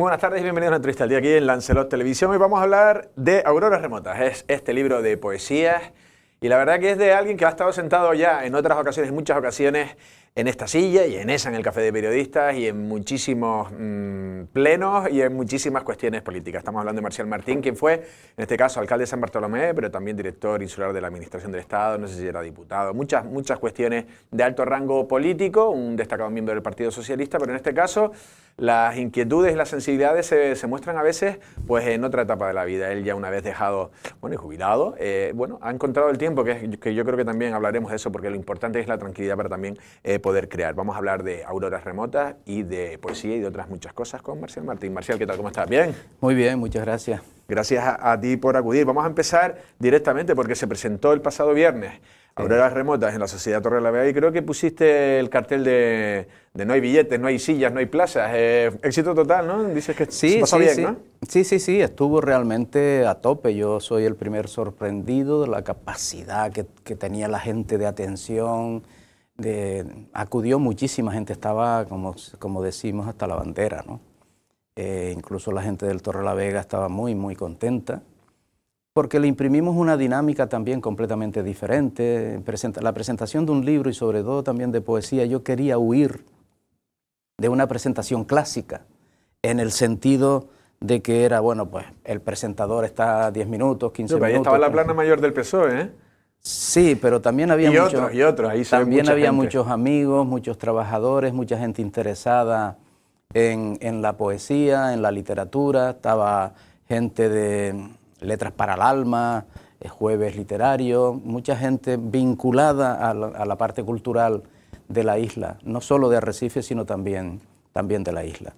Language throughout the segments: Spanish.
Muy buenas tardes y bienvenidos a una entrevista al día aquí en Lancelot Televisión. Hoy vamos a hablar de Auroras Remotas. Es este libro de poesías y la verdad que es de alguien que ha estado sentado ya en otras ocasiones, en muchas ocasiones, en esta silla y en esa, en el Café de Periodistas y en muchísimos plenos y en muchísimas cuestiones políticas. Estamos hablando de Marcial Martín, quien fue, en este caso, alcalde de San Bartolomé, pero también director insular de la Administración del Estado, no sé si era diputado, muchas cuestiones de alto rango político, un destacado miembro del Partido Socialista, pero en este caso las inquietudes y las sensibilidades se muestran a veces pues en otra etapa de la vida. Él ya una vez dejado, y jubilado, ha encontrado el tiempo, que yo creo que también hablaremos de eso, porque lo importante es la tranquilidad para también poder crear. Vamos a hablar de Auroras Remotas y de poesía y de otras muchas cosas con Marcial Martín. Marcial, ¿qué tal? ¿Cómo estás? ¿Bien? Muy bien, muchas gracias. Gracias a ti por acudir. Vamos a empezar directamente porque se presentó el pasado viernes Auroras Remotas en la Sociedad Torre de la Vega y creo que pusiste el cartel de no hay billetes, no hay sillas, no hay plazas. Éxito total, ¿no? Dices que se pasó bien, ¿no? Sí, estuvo realmente a tope. Yo soy el primer sorprendido de la capacidad que tenía la gente de atención. Acudió muchísima gente, estaba, como decimos, hasta la bandera, ¿no? Incluso la gente del Torre de la Vega estaba muy contenta, porque le imprimimos una dinámica también completamente diferente. La presentación de un libro y sobre todo también de poesía, yo quería huir de una presentación clásica, en el sentido de que era, pues el presentador está 10 minutos, 15 minutos. Ahí estaba la plana mayor del PSOE, ¿eh? Sí, pero también había muchos amigos, muchos trabajadores, mucha gente interesada en la poesía, en la literatura. Estaba gente de Letras para el Alma, Jueves Literario, mucha gente vinculada a la parte cultural de la isla, no solo de Arrecife, sino también de la isla.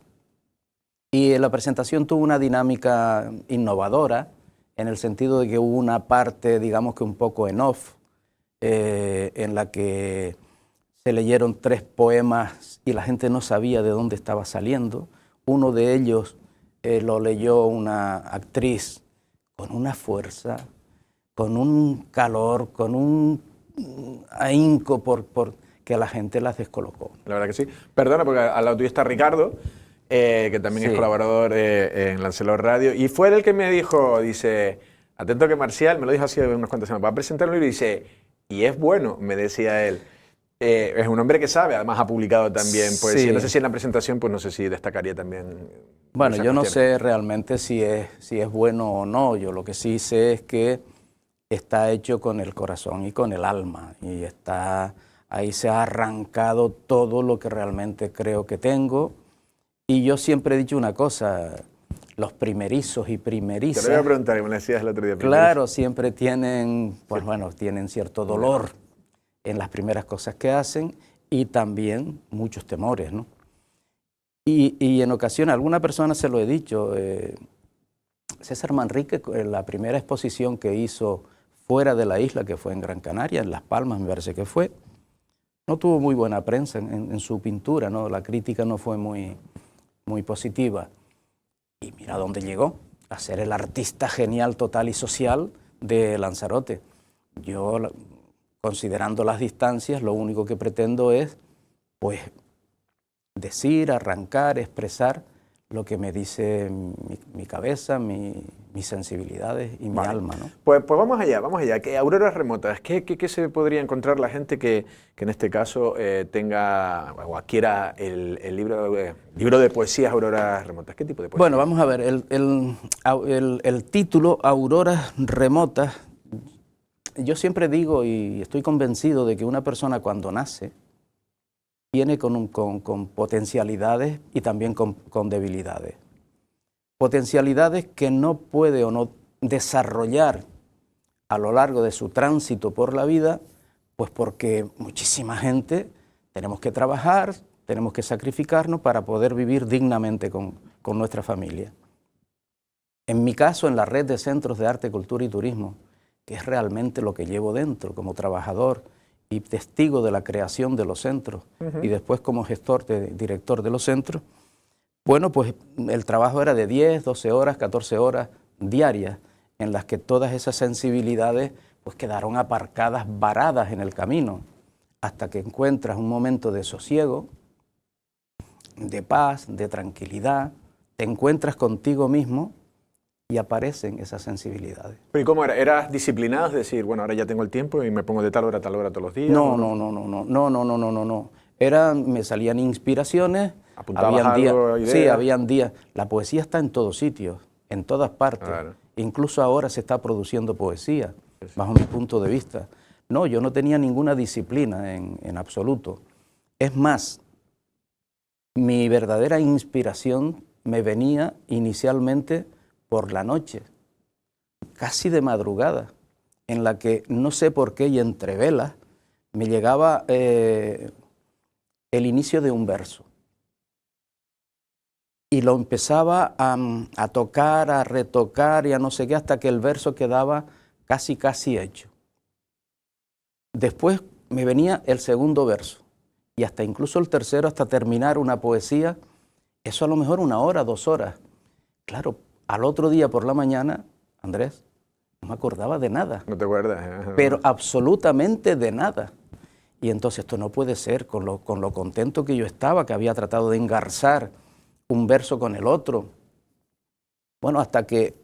Y la presentación tuvo una dinámica innovadora, en el sentido de que hubo una parte, digamos que un poco en off, en la que se leyeron 3 poemas y la gente no sabía de dónde estaba saliendo. Uno de ellos lo leyó una actriz con una fuerza, con un calor, con un ahínco que a la gente las descolocó. La verdad que sí. Perdona, porque al lado tuyo está Ricardo, que también es colaborador en Lancelot Radio, y fue él el que me dijo, dice, atento que Marcial, me lo dijo así unas cuantas semanas, va a presentar un libro y dice, y es bueno, me decía él. Es un hombre que sabe, además ha publicado también poesía. Sí. No sé si en la presentación, pues no sé si destacaría también. Bueno, yo no sé realmente si es bueno o no. Yo lo que sí sé es que está hecho con el corazón y con el alma. Y ahí se ha arrancado todo lo que realmente creo que tengo. Y yo siempre he dicho una cosa, los primerizos y primerizas. Te lo voy a preguntar, y me lo decías el otro día. Claro, siempre tienen, tienen cierto dolor en las primeras cosas que hacen y también muchos temores, ¿no? Y en ocasiones, a alguna persona se lo he dicho, César Manrique, en la primera exposición que hizo fuera de la isla, que fue en Gran Canaria, en Las Palmas me parece que fue, no tuvo muy buena prensa en su pintura, ¿no? La crítica no fue muy positiva. Y mira dónde llegó, a ser el artista genial, total y social de Lanzarote. Yo, considerando las distancias, lo único que pretendo es, pues, decir, arrancar, expresar lo que me dice mi cabeza, mis sensibilidades y mi alma, ¿no? Pues vamos allá. ¿Qué Auroras Remotas? ¿Qué se podría encontrar la gente que en este caso tenga o adquiera el libro de poesías Auroras Remotas? ¿Qué tipo de poesía? Bueno, vamos a ver, el título Auroras Remotas, yo siempre digo y estoy convencido de que una persona cuando nace viene con potencialidades y también con debilidades. Potencialidades que no puede o no desarrollar a lo largo de su tránsito por la vida, pues porque muchísima gente tenemos que trabajar, tenemos que sacrificarnos para poder vivir dignamente con nuestra familia. En mi caso, en la red de centros de arte, cultura y turismo, que es realmente lo que llevo dentro como trabajador y testigo de la creación de los centros, y después como director de los centros, bueno, pues el trabajo era de 10, 12 horas, 14 horas diarias, en las que todas esas sensibilidades pues quedaron aparcadas, varadas en el camino, hasta que encuentras un momento de sosiego, de paz, de tranquilidad, te encuentras contigo mismo y aparecen esas sensibilidades. ¿Pero y cómo era? ¿Eras disciplinado? Es decir, bueno, ahora ya tengo el tiempo y me pongo de tal hora a tal hora todos los días. No. Me salían inspiraciones. ¿Apuntabas algo, ideas? Sí, habían días. La poesía está en todos sitios, en todas partes. Claro. Incluso ahora se está produciendo poesía, bajo mi punto de vista. No, yo no tenía ninguna disciplina en absoluto. Es más, mi verdadera inspiración me venía inicialmente por la noche, casi de madrugada, en la que no sé por qué y entre velas me llegaba el inicio de un verso. Y lo empezaba a tocar, a retocar y a no sé qué, hasta que el verso quedaba casi hecho. Después me venía el segundo verso y hasta incluso el tercero, hasta terminar una poesía, eso a lo mejor 1 hora, 2 horas. Claro, al otro día por la mañana, Andrés, no me acordaba de nada. ¿No te acuerdas? Pero absolutamente de nada. Y entonces esto no puede ser, con lo contento que yo estaba, que había tratado de engarzar un verso con el otro. Bueno, hasta que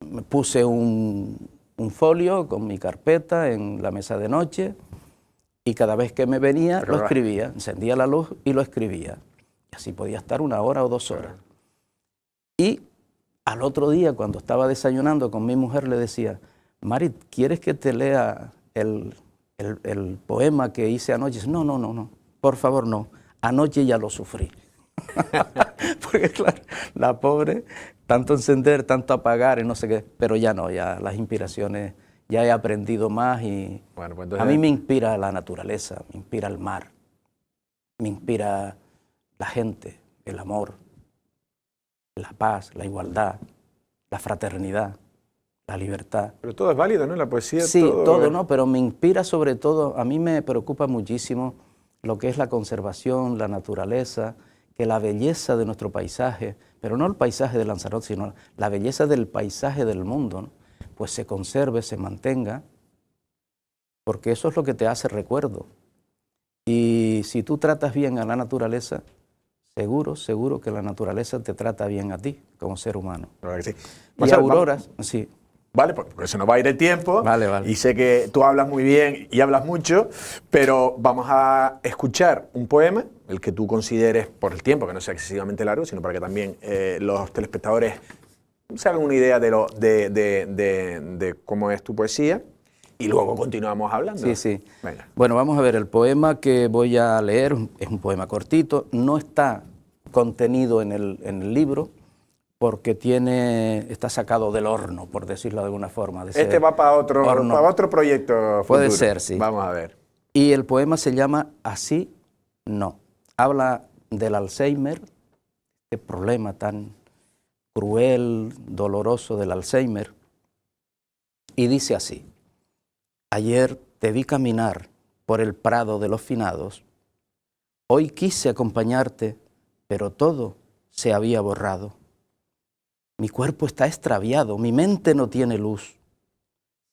me puse un folio con mi carpeta en la mesa de noche y cada vez que me venía lo escribía, encendía la luz y lo escribía. Y así podía estar 1 hora o 2 horas. Y al otro día, cuando estaba desayunando con mi mujer, le decía, Mari, ¿quieres que te lea el poema que hice anoche? Dice, no, por favor no, anoche ya lo sufrí. Porque claro, la pobre, tanto encender, tanto apagar y no sé qué, pero ya no, ya las inspiraciones, ya he aprendido más y bueno, pues entonces... a mí me inspira la naturaleza, me inspira el mar, me inspira la gente, el amor, la paz, la igualdad, la fraternidad, la libertad. Pero todo es válido, ¿no? La poesía. Sí, todo, ¿no? Pero me inspira sobre todo, a mí me preocupa muchísimo lo que es la conservación, la naturaleza, que la belleza de nuestro paisaje, pero no el paisaje de Lanzarote, sino la belleza del paisaje del mundo, ¿no? Pues se conserve, se mantenga, porque eso es lo que te hace recuerdo. Y si tú tratas bien a la naturaleza, seguro que la naturaleza te trata bien a ti, como ser humano. Claro que sí. Y auroras, sí. Vale, porque se nos va a ir el tiempo. Vale. Y sé que tú hablas muy bien y hablas mucho, pero vamos a escuchar un poema, el que tú consideres por el tiempo, que no sea excesivamente largo, sino para que también los telespectadores se hagan una idea de cómo es tu poesía. Y luego continuamos hablando. Sí. Venga. Bueno, vamos a ver, el poema que voy a leer es un poema cortito, no está contenido en el libro, porque está sacado del horno, por decirlo de alguna forma. Este va para otro proyecto futuro. Puede ser, sí. Vamos a ver. Y el poema se llama Así no. Habla del Alzheimer, este problema tan cruel, doloroso del Alzheimer, y dice así. Ayer te vi caminar por el prado de los finados. Hoy quise acompañarte, pero todo se había borrado. Mi cuerpo está extraviado, mi mente no tiene luz.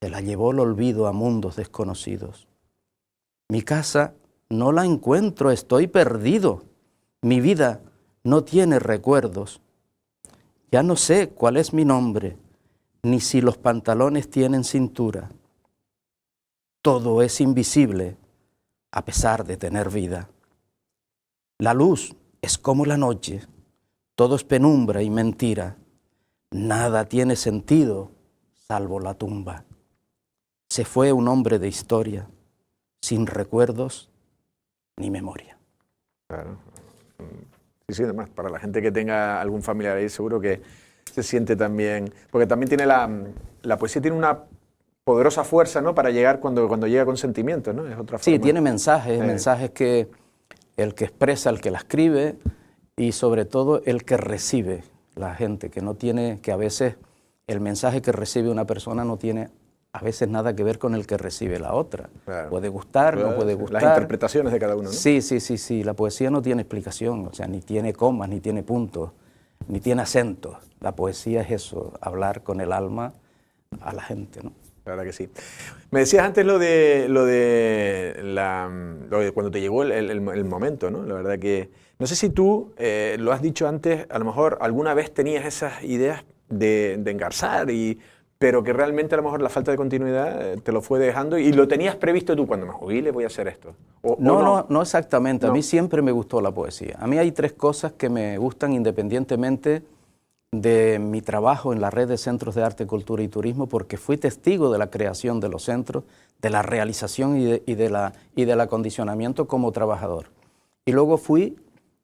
Se la llevó el olvido a mundos desconocidos. Mi casa no la encuentro, estoy perdido. Mi vida no tiene recuerdos. Ya no sé cuál es mi nombre, ni si los pantalones tienen cintura. Todo es invisible a pesar de tener vida. La luz es como la noche, todo es penumbra y mentira. Nada tiene sentido salvo la tumba. Se fue un hombre de historia, sin recuerdos ni memoria. Claro. Sí, además, para la gente que tenga algún familiar ahí, seguro que se siente también... Porque también tiene la poesía tiene una poderosa fuerza, ¿no? Para llegar cuando llega con sentimientos, ¿no? Es otra forma. Sí, tiene mensajes que el que expresa, el que la escribe y sobre todo el que recibe la gente, que a veces el mensaje que recibe una persona no tiene a veces nada que ver con el que recibe la otra. Claro. Puede gustar, no puede gustar. Las interpretaciones de cada uno, ¿no? Sí. La poesía no tiene explicación, o sea, ni tiene comas, ni tiene puntos, ni tiene acentos. La poesía es eso, hablar con el alma a la gente, ¿no? La verdad que sí. Me decías antes lo de cuando te llegó el momento, ¿no? La verdad que no sé si tú lo has dicho antes, a lo mejor alguna vez tenías esas ideas de engarzar, pero que realmente a lo mejor la falta de continuidad te lo fue dejando y lo tenías previsto tú, cuando me jubile voy a hacer esto. O No, no. no exactamente. A mí No. siempre me gustó la poesía. A mí hay tres cosas que me gustan independientemente de mi trabajo en la red de centros de arte, cultura y turismo, porque fui testigo de la creación de los centros, de la realización y del acondicionamiento como trabajador. Y luego fui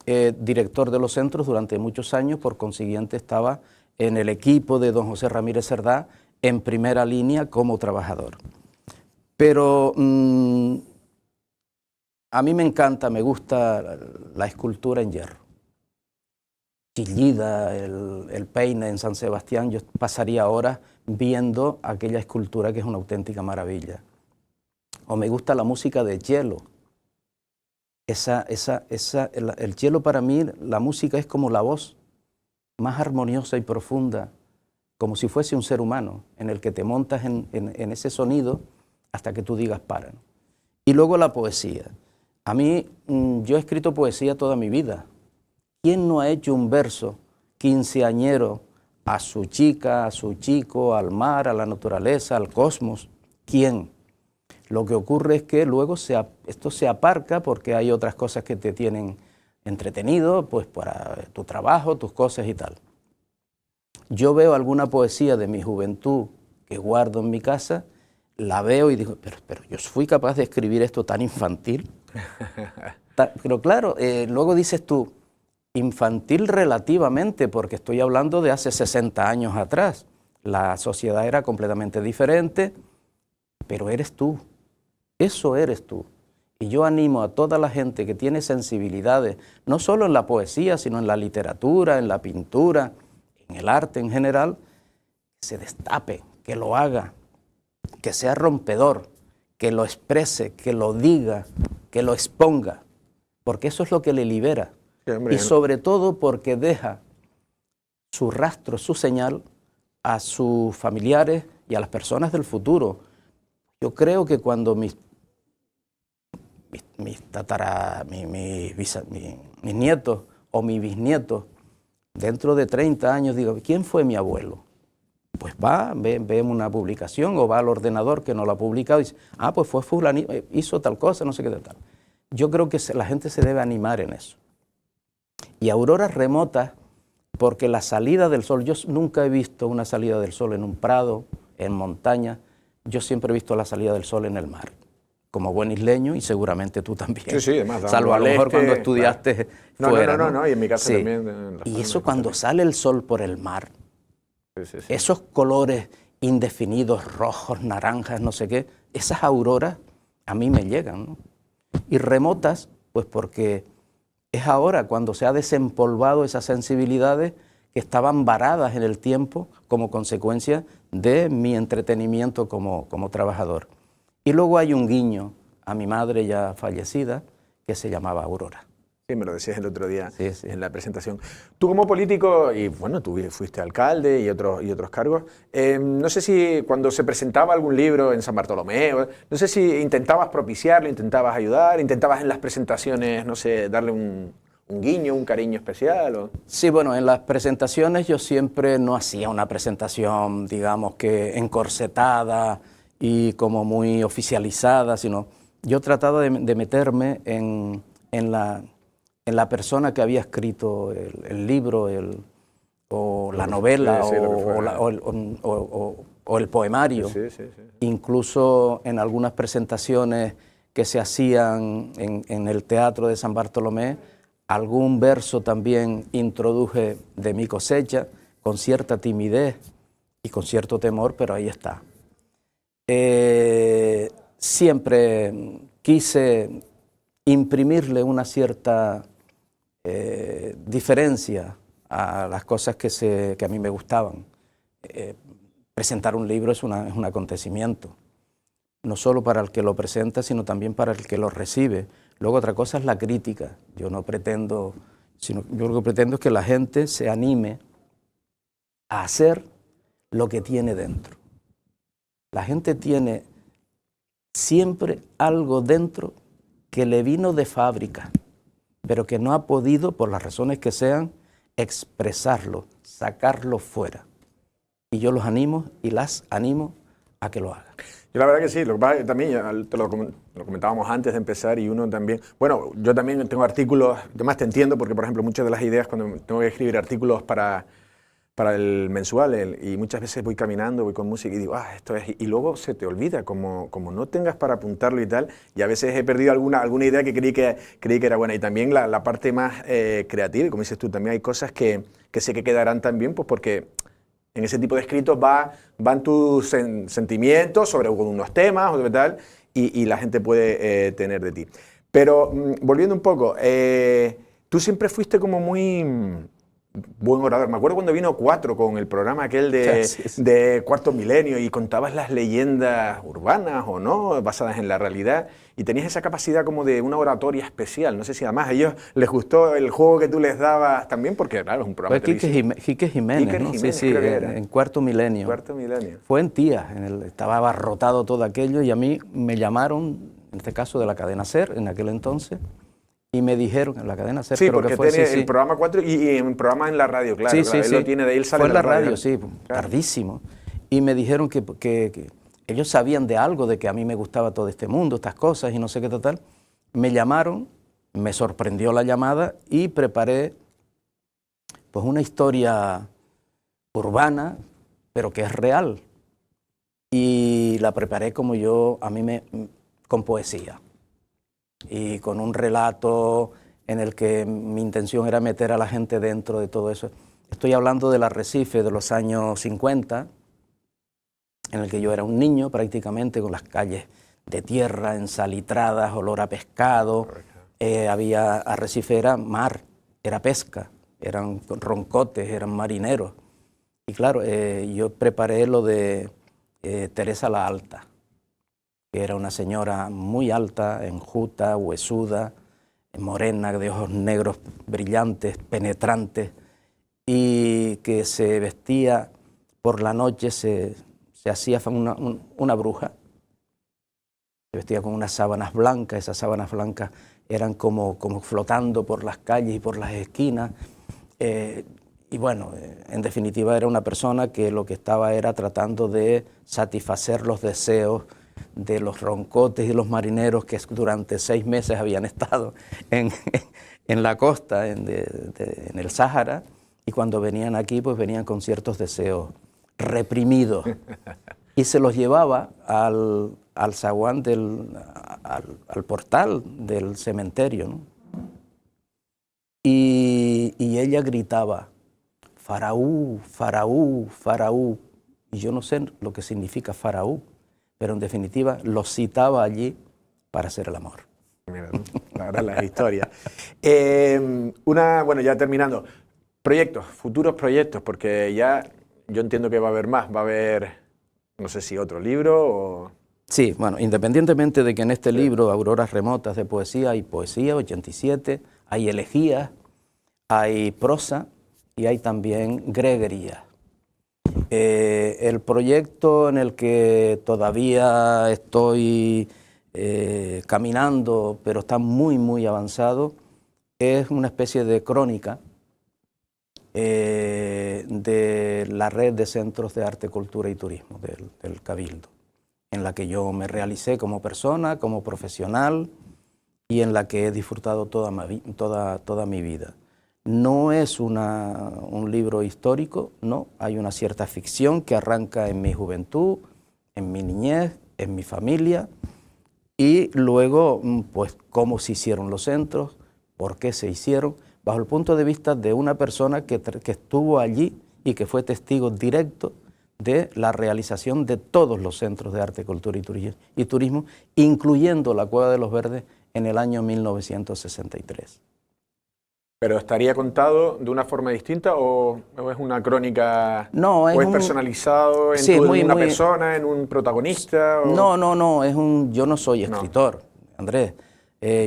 director de los centros durante muchos años, por consiguiente estaba en el equipo de don José Ramírez Cerdá en primera línea como trabajador. Pero a mí me encanta, me gusta la escultura en hierro. Chillida, el Peine en San Sebastián, yo pasaría horas viendo aquella escultura que es una auténtica maravilla. O me gusta la música de hielo. El hielo para mí, la música es como la voz, más armoniosa y profunda, como si fuese un ser humano, en el que te montas en ese sonido hasta que tú digas para. Y luego la poesía. A mí, yo he escrito poesía toda mi vida. ¿Quién no ha hecho un verso quinceañero a su chica, a su chico, al mar, a la naturaleza, al cosmos? ¿Quién? Lo que ocurre es que luego esto se aparca porque hay otras cosas que te tienen entretenido, pues para tu trabajo, tus cosas y tal. Yo veo alguna poesía de mi juventud que guardo en mi casa, la veo y digo, pero yo fui capaz de escribir esto tan infantil. Pero claro, luego dices tú, infantil relativamente, porque estoy hablando de hace 60 años atrás. La sociedad era completamente diferente, pero eres tú. Eso eres tú. Y yo animo a toda la gente que tiene sensibilidades, no solo en la poesía, sino en la literatura, en la pintura, en el arte en general, que se destape, que lo haga, que sea rompedor, que lo exprese, que lo diga, que lo exponga, porque eso es lo que le libera. Sí, hombre, y sobre todo porque deja su rastro, su señal a sus familiares y a las personas del futuro. Yo creo que cuando mis nietos o mis bisnietos, dentro de 30 años, digo, ¿quién fue mi abuelo? Pues ve una publicación o va al ordenador que no lo ha publicado y dice, pues fue fulanito, hizo tal cosa, no sé qué tal. Yo creo que la gente se debe animar en eso. Y auroras remotas, porque la salida del sol, yo nunca he visto una salida del sol en un prado, en montaña, yo siempre he visto la salida del sol en el mar, como buen isleño y seguramente tú también. Sí, sí, además. Salvo a lo mejor cuando estudiaste fuera. No, y en mi casa sí. también. Y eso cuando sale el sol por el mar, sí. esos colores indefinidos, rojos, naranjas, no sé qué, esas auroras a mí me llegan, ¿no? Y remotas, pues porque es ahora cuando se ha desempolvado esas sensibilidades que estaban varadas en el tiempo como consecuencia de mi entretenimiento como trabajador. Y luego hay un guiño a mi madre ya fallecida que se llamaba Aurora. Sí, me lo decías el otro día sí. En la presentación. Tú como político, y bueno, tú fuiste alcalde y otros cargos, no sé si cuando se presentaba algún libro en San Bartolomé, no sé si intentabas propiciarlo, intentabas ayudar, intentabas en las presentaciones, no sé, darle un guiño, un cariño especial. ¿O? Sí, bueno, en las presentaciones yo siempre no hacía una presentación, digamos que encorsetada y como muy oficializada, sino yo trataba de meterme en la persona que había escrito el libro o la novela o el poemario. Sí. Incluso en algunas presentaciones que se hacían en el Teatro de San Bartolomé, algún verso también introduje de mi cosecha, con cierta timidez y con cierto temor, pero ahí está. Siempre quise imprimirle una cierta diferencia a las cosas que a mí me gustaban. Presentar un libro es un acontecimiento, no solo para el que lo presenta, sino también para el que lo recibe. Luego otra cosa es la crítica. Yo no pretendo, yo lo que pretendo es que la gente se anime a hacer lo que tiene dentro. La gente tiene siempre algo dentro que le vino de fábrica, pero que no ha podido, por las razones que sean, expresarlo, sacarlo fuera. Y yo los animo y las animo a que lo hagan. Yo la verdad que sí, lo que pasa es que también ya lo comentábamos antes de empezar y uno también, bueno, yo también tengo artículos, además te entiendo porque por ejemplo muchas de las ideas cuando tengo que escribir artículos para el mensual y muchas veces voy caminando, voy con música y digo, esto es, y luego se te olvida, como no tengas para apuntarlo y tal, y a veces he perdido alguna idea que creí que era buena. Y también la parte más creativa, y como dices tú, también hay cosas que sé que quedarán también, pues porque en ese tipo de escritos van tus sentimientos sobre unos temas o tal, y la gente puede tener de ti. Pero volviendo un poco, tú siempre fuiste como muy buen orador. Me acuerdo cuando vino Cuatro con el programa aquel de Cuarto Milenio y contabas las leyendas urbanas o no, basadas en la realidad, y tenías esa capacidad como de una oratoria especial. No sé si además a ellos les gustó el juego que tú les dabas también, porque claro, es un programa televisivo. Quique Jiménez, ¿no? Jiménez, sí, en Cuarto Milenio. Cuarto Milenio. Fue en Tía, estaba abarrotado todo aquello y a mí me llamaron, en este caso de la cadena SER, en aquel entonces, y me dijeron, en la cadena SER, sí, creo porque que fue, tiene el programa 4 y un programa en la radio, claro. Sí, él lo tiene, de ahí él sale fue en de la radio, sí, claro. tardísimo. Y me dijeron que ellos sabían de algo, de que a mí me gustaba todo este mundo, estas cosas y no sé qué tal. Me llamaron, me sorprendió la llamada y preparé pues una historia urbana, pero que es real. Y la preparé como con poesía. Y con un relato en el que mi intención era meter a la gente dentro de todo eso. Estoy hablando del Arrecife de los años 50, en el que yo era un niño prácticamente, con las calles de tierra, ensalitradas, olor a pescado. Arrecife era mar, era pesca, eran roncotes, eran marineros. Y claro, yo preparé lo de Teresa la Alta, que era una señora muy alta, enjuta, huesuda, morena, de ojos negros brillantes, penetrantes, y que se vestía por la noche, se hacía una bruja, se vestía con unas sábanas blancas. Esas sábanas blancas eran como flotando por las calles y por las esquinas, y bueno, en definitiva era una persona que lo que estaba era tratando de satisfacer los deseos de los roncotes y los marineros que durante 6 meses habían estado en la costa, en el Sáhara, y cuando venían aquí, pues venían con ciertos deseos reprimidos. Y se los llevaba al zaguán, al portal del cementerio, ¿no? Y ella gritaba, Faraú, Faraú, Faraú. Y yo no sé lo que significa Faraú, pero en definitiva lo citaba allí para hacer el amor. Mira, la verdad, la historia. Bueno, ya terminando, proyectos, futuros proyectos, porque ya yo entiendo que va a haber más, va a haber, no sé si otro libro o... Sí, bueno, independientemente de que en este libro, Auroras Remotas de Poesía, hay poesía, 87, hay elegías, hay prosa y hay también greguería. El proyecto en el que todavía estoy caminando, pero está muy, muy avanzado, es una especie de crónica de la red de centros de arte, cultura y turismo del Cabildo, en la que yo me realicé como persona, como profesional, y en la que he disfrutado toda mi vida. No es un libro histórico, no, hay una cierta ficción que arranca en mi juventud, en mi niñez, en mi familia, y luego, pues, cómo se hicieron los centros, por qué se hicieron, bajo el punto de vista de una persona que estuvo allí y que fue testigo directo de la realización de todos los centros de arte, cultura y turismo, incluyendo la Cueva de los Verdes en el año 1963. ¿Pero estaría contado de una forma distinta o es una crónica? No, ¿O es personalizado en una persona, en un protagonista? O... No, yo no soy escritor, Andrés.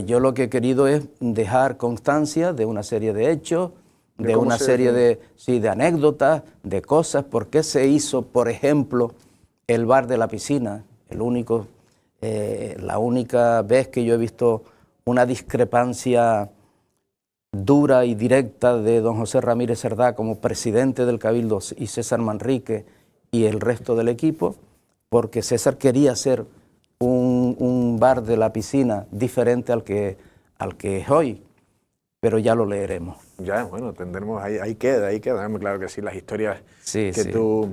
Yo lo que he querido es dejar constancia de una serie de hechos, de una serie de anécdotas, de cosas, por qué se hizo, por ejemplo, el bar de la piscina, la única vez que yo he visto una discrepancia dura y directa de don José Ramírez Cerdá como presidente del Cabildo y César Manrique y el resto del equipo, porque César quería hacer un bar de la piscina diferente al que es hoy, pero ya lo leeremos. Ya, bueno, tendremos, ahí queda, claro que sí, las historias Sí, que sí. tú,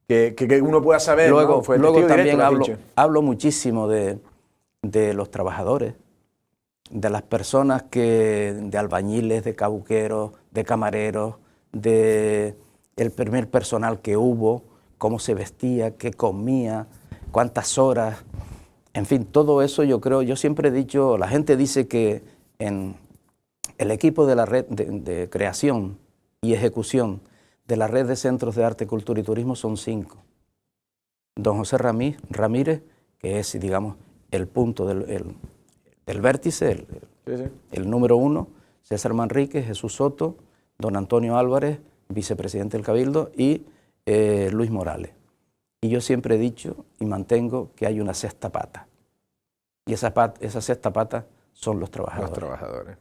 que uno pueda saber, Luego, ¿no? Fue luego testigo también directo, lo has dicho. hablo muchísimo de los trabajadores, de las personas de albañiles, de cabuqueros, de camareros, de el primer personal que hubo, cómo se vestía, qué comía, cuántas horas, en fin, todo eso yo siempre he dicho, la gente dice que en el equipo de la red de creación y ejecución de la red de centros de arte, cultura y turismo son 5. Don José Ramírez, que es, digamos, el punto del vértice, el número 1, César Manrique, Jesús Soto, don Antonio Álvarez, vicepresidente del Cabildo, y Luis Morales. Y yo siempre he dicho y mantengo que hay una sexta pata. Y esa sexta pata son los trabajadores. Los trabajadores.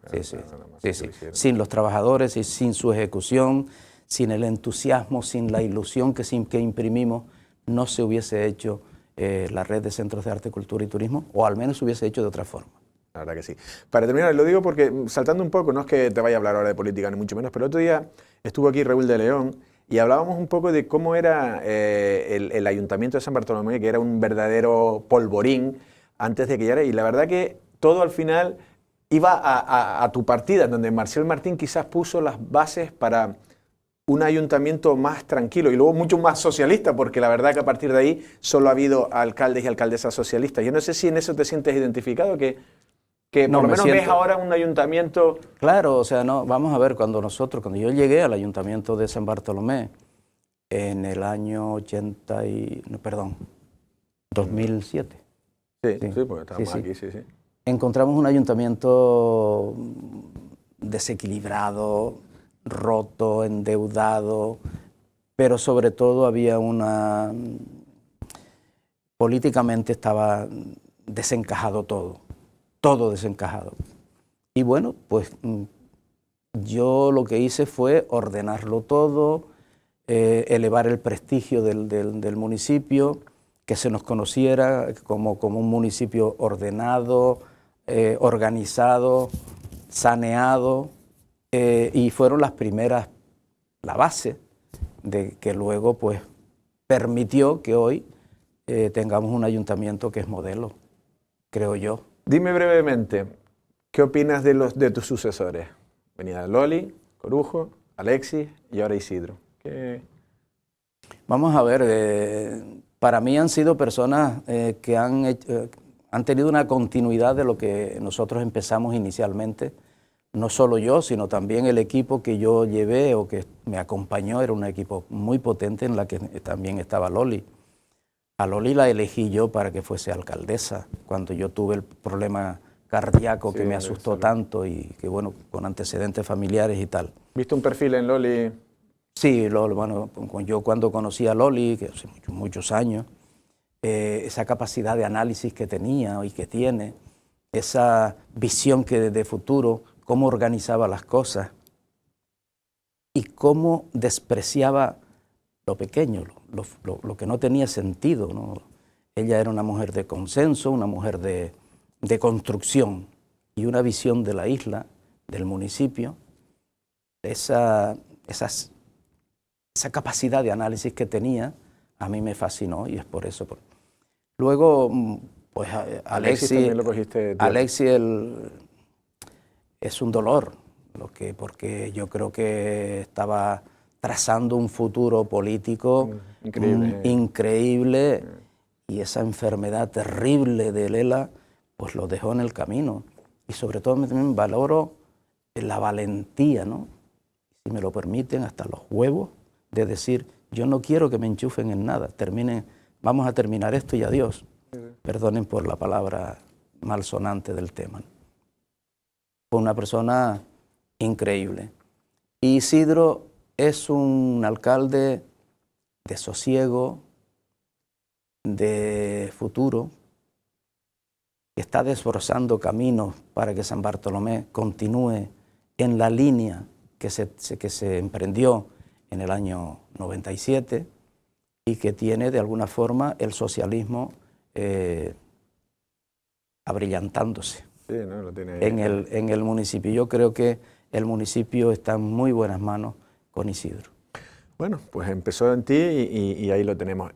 Sí. Sin los trabajadores y sin su ejecución, sin el entusiasmo, sin la ilusión que imprimimos, no se hubiese hecho la red de centros de arte, cultura y turismo, o al menos se hubiese hecho de otra forma. La verdad que sí. Para terminar, lo digo porque, saltando un poco, no es que te vaya a hablar ahora de política, ni mucho menos, pero el otro día estuvo aquí Raúl de León y hablábamos un poco de cómo era el Ayuntamiento de San Bartolomé, que era un verdadero polvorín antes de que llegara, y la verdad que todo al final iba a tu partida, donde Marcial Martín quizás puso las bases para un ayuntamiento más tranquilo y luego mucho más socialista, porque la verdad que a partir de ahí solo ha habido alcaldes y alcaldesas socialistas. Yo no sé si en eso te sientes identificado, que No, por lo menos ves siento... ahora un ayuntamiento... Claro, o sea, no, vamos a ver, cuando yo llegué al ayuntamiento de San Bartolomé en el año 2007. Sí, porque estábamos aquí, sí. Encontramos un ayuntamiento desequilibrado, roto, endeudado, pero sobre todo había políticamente estaba desencajado todo desencajado. Y bueno, pues yo lo que hice fue ordenarlo todo, elevar el prestigio del municipio, que se nos conociera como un municipio ordenado, organizado, saneado, y fueron las primeras, la base de que luego pues permitió que hoy tengamos un ayuntamiento que es modelo, creo yo. Dime brevemente, ¿qué opinas de tus sucesores? Venía Loli, Corujo, Alexis y ahora Isidro. Vamos a ver, para mí han sido personas que han tenido una continuidad de lo que nosotros empezamos inicialmente. No solo yo, sino también el equipo que yo llevé o que me acompañó, era un equipo muy potente en la que también estaba Loli. A Loli la elegí yo para que fuese alcaldesa, cuando yo tuve el problema cardíaco que me asustó tanto y que, bueno, con antecedentes familiares y tal. ¿Viste un perfil en Loli? Sí, bueno, yo cuando conocí a Loli, que hace muchos años, esa capacidad de análisis que tenía y que tiene, esa visión de futuro, cómo organizaba las cosas y cómo despreciaba lo pequeño, lo que no tenía sentido, ¿no? Ella era una mujer de consenso, una mujer de construcción y una visión de la isla, del municipio, esa capacidad de análisis que tenía, a mí me fascinó y es por eso. Luego, pues Alexis es un dolor, porque yo creo que estaba trazando un futuro político increíble y esa enfermedad terrible de Lela pues lo dejó en el camino. Y sobre todo también valoro la valentía, ¿no? Si me lo permiten, hasta los huevos de decir, yo no quiero que me enchufen en nada, vamos a terminar esto y adiós. Perdonen por la palabra malsonante del tema, ¿no? Fue una persona increíble. Y Isidro es un alcalde de sosiego, de futuro, que está desbrozando caminos para que San Bartolomé continúe en la línea que se emprendió en el año 97 y que tiene de alguna forma el socialismo abrillantándose Sí, ¿no? Lo tiene ahí. en el municipio. Yo creo que el municipio está en muy buenas manos con Isidro. Bueno, pues empezó en ti y ahí lo tenemos.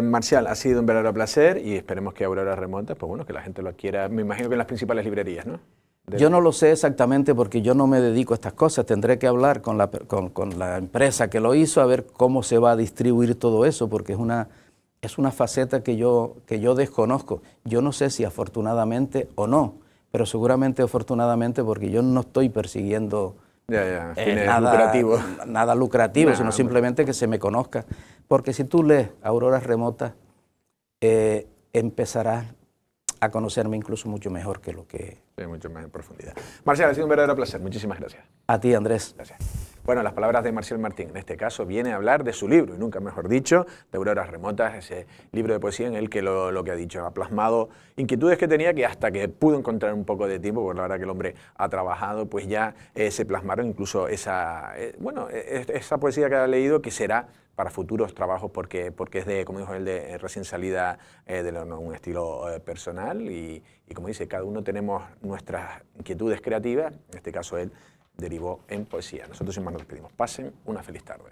Marcial, ha sido un verdadero placer y esperemos que Auroras Remotas, pues bueno, que la gente lo adquiera, me imagino que en las principales librerías, ¿no? Yo no lo sé exactamente porque yo no me dedico a estas cosas. Tendré que hablar con la empresa que lo hizo a ver cómo se va a distribuir todo eso, porque es una faceta que yo desconozco. Yo no sé si afortunadamente o no, pero seguramente afortunadamente porque yo no estoy persiguiendo nada lucrativo, sino simplemente que se me conozca. Porque si tú lees Auroras Remotas, empezarás a conocerme incluso mucho mejor que lo que... Sí, mucho más en profundidad. Marcial, ha sido un verdadero placer. Muchísimas gracias. A ti, Andrés. Gracias. Bueno, las palabras de Marcial Martín, en este caso, viene a hablar de su libro, y nunca mejor dicho, de Auroras Remotas, ese libro de poesía en el que lo que ha dicho, ha plasmado inquietudes que tenía que hasta que pudo encontrar un poco de tiempo, porque la verdad que el hombre ha trabajado, pues ya se plasmaron incluso esa poesía que ha leído, que será para futuros trabajos, porque es de, como dijo él, de recién salida de un estilo personal y como dice, cada uno tenemos nuestras inquietudes creativas, en este caso él derivó en poesía. Nosotros sin más nos despedimos. Pasen una feliz tarde.